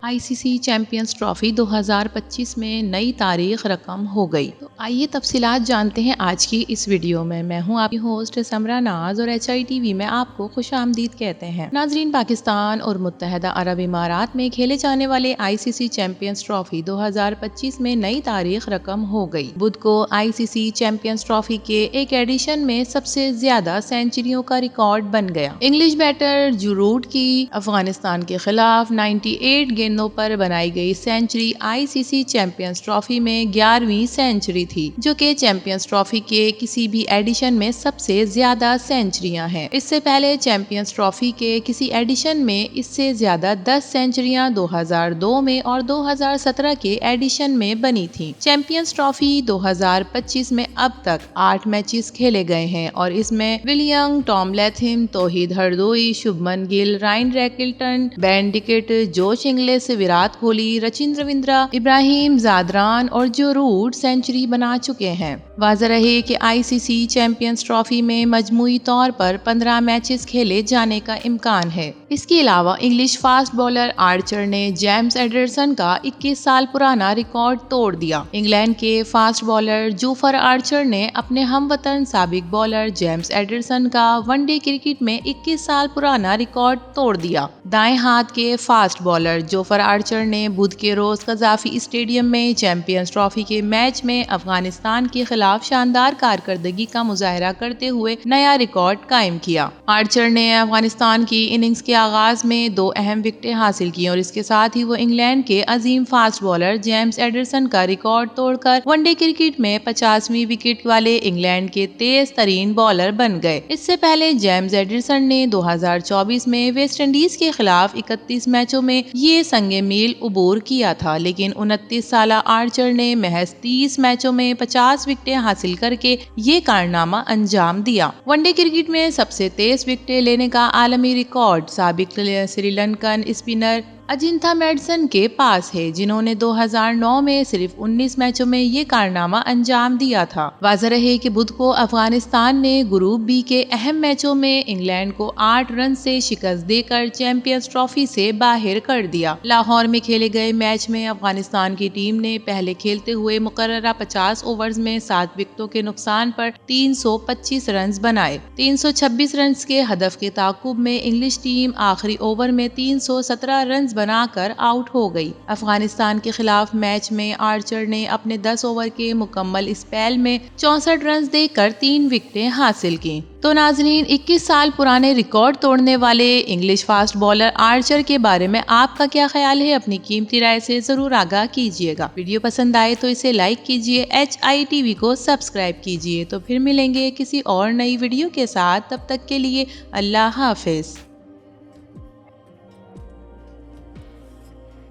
ICC champions trophy 2025 में नई तारीख रकम हो गई। तो आइए तफसीलात जानते हैं आज की इस वीडियो में। मैं हूं आपकी होस्ट समरा नाज और HITV में आपको खुशामदीद कहते हैं। नाजरीन, पाकिस्तान और मुत्तहदा अरब इमारात में खेले जाने वाले आईसीसी चैंपियंस ट्रॉफी 2025 में नई तारीख रकम हो गई। बुध को आईसीसी चैंपियंस ट्रॉफी के एक एडिशन में सबसे ज्यादा सेंचुरियों का रिकॉर्ड बन गया। इंग्लिश बैटर जो रूट की अफगानिस्तान के खिलाफ 98 गेंदों पर बनाई गई सेंचुरी आईसीसी चैंपियंस ट्रॉफी में 11वीं सेंचुरी थी, जो कि चैंपियंस ट्रॉफी के किसी भी एडिशन में सबसे ज्यादा सेंचुरियां हैं। इससे पहले चैंपियंस ट्रॉफी के किसी एडिशन में इससे ज्यादा 10 सेंचुरियां 2002 में और 2017 के एडिशन में बनी थी। चैंपियंस ट्रॉफी 2025 में अब तक 8 मैचेस खेले गए हैं और इसमें William, Tom Latham, Towhid Hridoy, Shubman Gill, Ryan Rickelton, Ben Duckett, Josh Inglis, Virat Kohli, Rachin Ravindra, Ibrahim Zadran और जो रूट सेंचुरी बना चुके हैं। वाज़ेह रहे कि आईसीसी चैंपियंस ट्रॉफी में मजमूई तौर पर 15 मैचेस खेले जाने का इम्कान है। इसके अलावा इंग्लिश फास्ट बॉलर आर्चर ने जेम्स एडरसन का 21 साल पुराना रिकॉर्ड तोड़ दिया। इंग्लैंड के फास्ट बॉलर जोफर आर्चर ने अपने हमवतन साबिक बॉलर जेम्स एडरसन का वनडे क्रिकेट में 21 साल पुराना रिकॉर्ड तोड़ दिया। दाएं हाथ के फास्ट बॉलर जोफर आर्चर ने बुध के रोज कजाफी स्टेडियम में चैंपियंस ट्रॉफी के मैच में अफगानिस्तान के खिलाफ शानदार कारकर्दगी का मुजाहरा करते हुए नया रिकॉर्ड कायम किया। आर्चर ने अफगानिस्तान की इनिंग्स के आगाज में 2 अहम विकेटें हासिल की और इसके साथ ही वो इंग्लैंड के अजीम फास्ट बॉलर जेम्स एडरसन का रिकॉर्ड तोड़कर वनडे क्रिकेट में 50वीं विकेट वाले इंग्लैंड के तेज तरीन बॉलर बन गए। इससे पहले जेम्स एडरसन ने 2024 में वेस्ट इंडीज के खिलाफ 31 मैचों में ये संगे मील उबूर किया था, लेकिन 29 साला आर्चर ने महज 30 मैचों में 50 विकेटें हासिल करके ये कारनामा अंजाम दिया। वनडे क्रिकेट में सबसे तेज विकेटें लेने का आलमी रिकॉर्ड साबिक श्रीलंकन स्पिनर अजिंथा मैडसन के पास है, जिन्होंने 2009 में सिर्फ 19 मैचों में ये कारनामा अंजाम दिया था। वाज़ेह रहे कि बुध को अफगानिस्तान ने ग्रुप बी के अहम मैचों में इंग्लैंड को 8 रन से शिकस्त देकर चैंपियंस ट्रॉफी से बाहर कर दिया। लाहौर में खेले गए मैच में अफगानिस्तान की टीम ने पहले खेलते हुए मुकर्ररा 50 ओवर्स में 7 विकेटों के नुकसान पर 325 रन बनाए। 326 रन के हदफ के ताकुब में इंग्लिश टीम आखिरी ओवर में 317 रन बनाकर आउट हो गई। अफगानिस्तान के खिलाफ मैच में आर्चर ने अपने 10 ओवर के मुकम्मल स्पेल में 64 रन देकर 3 विकेटें हासिल की। तो नाजरीन, 21 साल पुराने रिकॉर्ड तोड़ने वाले इंग्लिश फास्ट बॉलर आर्चर के बारे में आपका क्या ख्याल है? अपनी कीमती राय से जरूर आगाह कीजिएगा। वीडियो पसंद आए तो इसे लाइक कीजिए, HITV को सब्सक्राइब कीजिए। तो फिर मिलेंगे किसी और नई वीडियो के साथ, तब तक के लिए अल्लाह हाफिज।